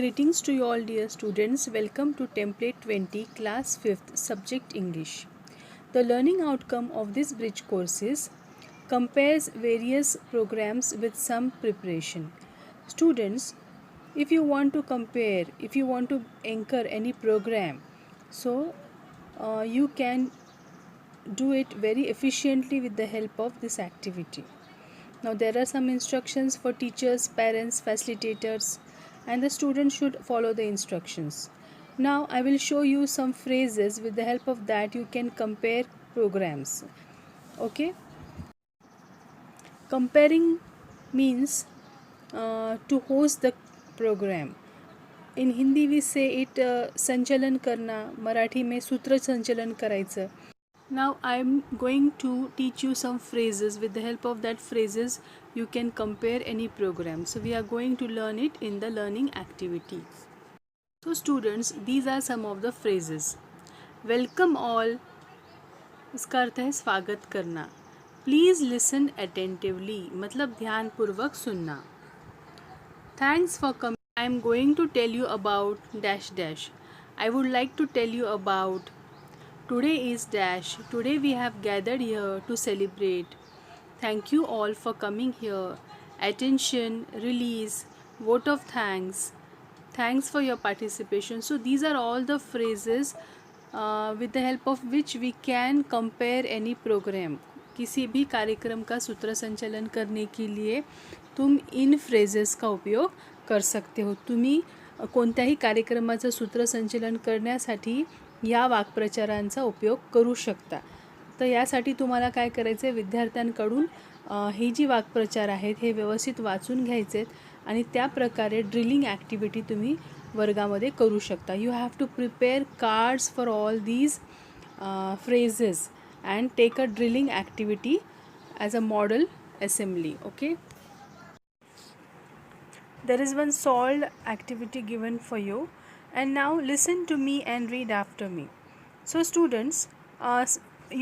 Greetings to you all dear students. Welcome to Template 20 Class 5th Subject English. The learning outcome of this bridge courses compares various programs with some preparation. Students, if you want to compare, if you want to anchor any program, you can do it very efficiently with the help of this activity. Now there are some instructions for teachers, parents, facilitators, and the students should follow the instructions. Now I will show you some phrases. With the help of that you can compare programs. Okay? Comparing means to host the program. In Hindi we say it संचलन करना, मराठी में सूत्र संचलन करायचं. Now I am going to teach you some phrases. With the help of that phrases you can compare any program. So we are going to learn it in the learning activity. So students, these are some of the phrases. Welcome all, इसका अर्थ है स्वागत करना. Please listen attentively, मतलब ध्यानपूर्वक सुनना. Thanks for coming. I am going to tell you about dash dash. I would like to tell you about today is dash. Today we have gathered here to celebrate. Thank you all for coming here. Attention, release, vote of thanks. Thanks for your participation. So these are all the phrases with the help of which we can compare any program. किसी भी कार्यक्रम का सूत्र संचालन करने के लिए तुम इन फ्रेजेस का उपयोग कर सकते हो. तुम्ही कोणत्याही कार्यक्रमाचं सूत्रसंचलन करण्यासाठी या वाक्प्रचारांचा उपयोग करू शकता. तर यासाठी तुम्हाला काय करायचं आहे, विद्यार्थ्यांकडून हे जी वाक्प्रचार आहेत हे व्यवस्थित वाचून घ्यायचे आहेत आणि त्या प्रकारे ड्रिलिंग ॲक्टिव्हिटी तुम्ही वर्गामध्ये करू शकता. You have to prepare cards for all these phrases and take a drilling activity as a model assembly. Okay, there is one solved activity given for you, and now listen to me and read after me. So students,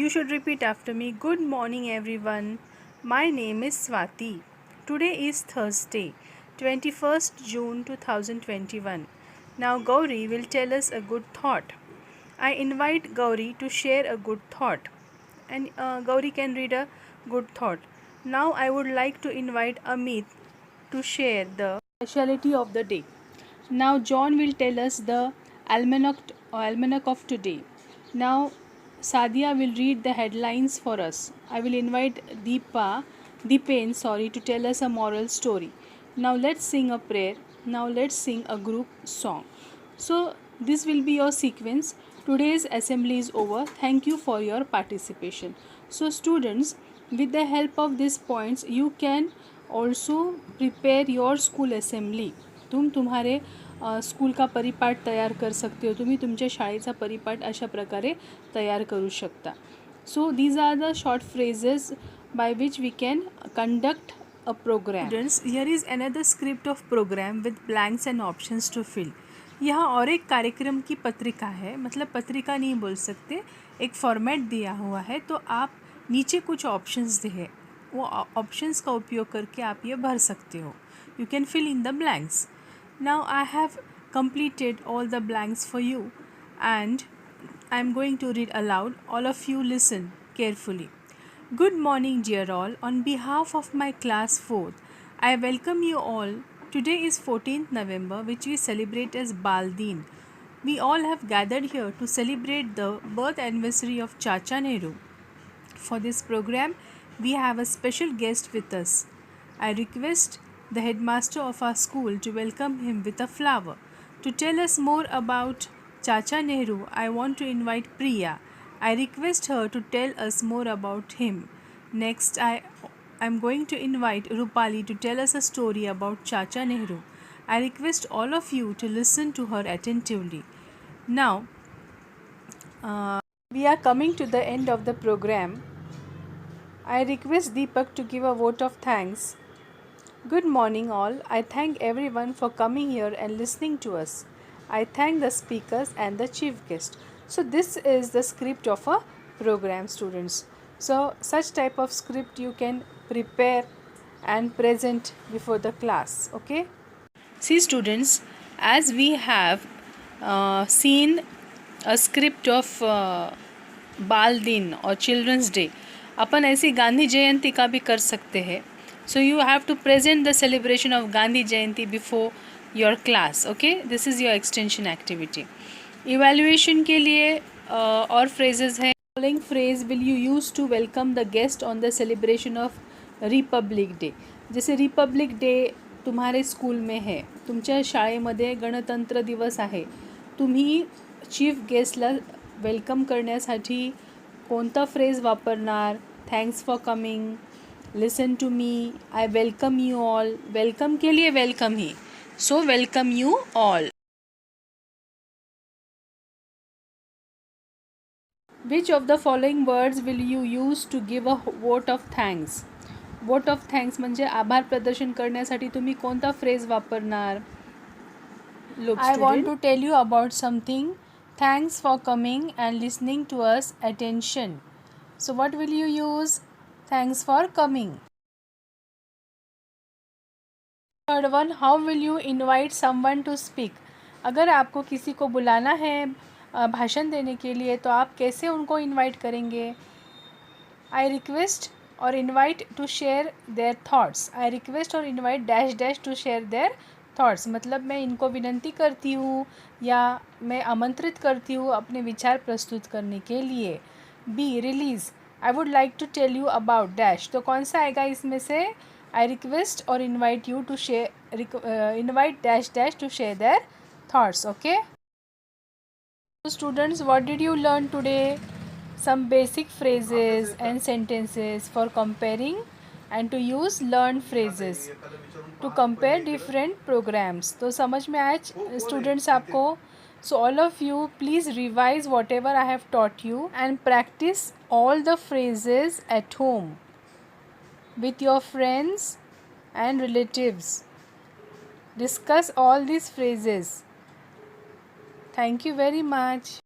you should repeat after me. Good morning everyone, my name is Swati. Today is Thursday, 21st June 2021. Now Gauri will tell us a good thought. I invite Gauri to share a good thought, and Gauri can read a good thought. Now I would like to invite Amit to share the speciality of the day. Now John will tell us the almanac of today. Now Sadia will read the headlines for us. I will invite Deepen to tell us a moral story. Now let's sing a prayer. Now let's sing a group song. So this will be your sequence. Today's assembly is over. Thank you for your participation. So students, with the help of these points you can also prepare your school assembly. तुम तुम्हारे school का परिपाठ तयार कर सकते हो. तुम्ही तुमच्या शाळेचा परिपाठ अशा प्रकारे तयार करू शकता. So these are the short phrases by which we can conduct a program. Students, here is another script of program with blanks and options to fill. यहाँ और एक कार्यक्रम की पत्रिका है, मतलब पत्रिका नहीं बोल सकते, एक फॉर्मेट दिया हुआ है. तो आप नीचे कुछ ऑप्शंस दिए, वो ऑप्शंस का उपयोग करके आप ये भर सकते हो. You can fill in the blanks. Now I have completed all the blanks for you and I am going to read aloud. All of you listen carefully. Good morning dear all. On behalf of my class 4th, I welcome you all. Today is 14th November, which we celebrate as Bal Din. We all have gathered here to celebrate the birth anniversary of Chacha Nehru. For this program, we have a special guest with us. I request the headmaster of our school to welcome him with a flower. To tell us more about Chacha Nehru, I want to invite Priya. I request her to tell us more about him. Next, I am going to invite Rupali to tell us a story about Chacha Nehru. I request all of you to listen to her attentively. Now, we are coming to the end of the program. I request Deepak to give a vote of thanks. Good morning all. I thank everyone for coming here and listening to us. I thank the speakers and the chief guest. So this is the script of a program, students. So such type of script you can prepare and present before the class. Okay. See students, as we have seen a script of बाल दिन और children's day, अपन ऐसी गांधी जयंती का भी कर सकते हैं. So you have to present the celebration of Gandhi Jayanti before your class. Okay, this is your extension activity. Evaluation के लिए और फ्रेजेस हैं. Following phrase will you use to welcome the guest on the celebration of Republic Day. जैसे Republic Day तुम्हारे school में है, तुमच्या शाळेमध्ये गणतंत्र दिवस आहे, तुम्ही चीफ गेस्टला वेलकम करण्यासाठी कोणता फ्रेज वापरणार? Thanks for coming, listen to me, I welcome you all. Welcome के लिए वेलकम ही, so welcome you all. Which of the following words will you use to give a vote of thanks? Vote of thanks म्हणजे आभार प्रदर्शन करण्यासाठी तुम्ही कोणता phrase वापरणार? I want to tell you about something. Thanks for coming and listening to us. Attention. So what will you use? Thanks for coming. Third one, how will you invite someone to speak? अगर आपको किसी को बुलाना है भाषण देने के लिए, तो आप कैसे उनको इनवाइट करेंगे? I request or invite to share their thoughts. I request or invite dash dash to share their thoughts. मतलब मैं इनको विनंती करती हूँ या मैं आमंत्रित करती हूँ अपने विचार प्रस्तुत करने के लिए. B, release. I would like to tell you about dash. तो कौन सा आएगा इसमें से? आई रिक्वेस्ट और invite you to share, invite dash dash to share their thoughts. Okay students, what did you learn today? Some basic phrases and sentences for comparing and to use learned phrases to compare different programs. तो समझ में आया students आपको? So all of you please revise whatever I have taught you and practice all the phrases at home with your friends and relatives. Discuss all these phrases. Thank you very much.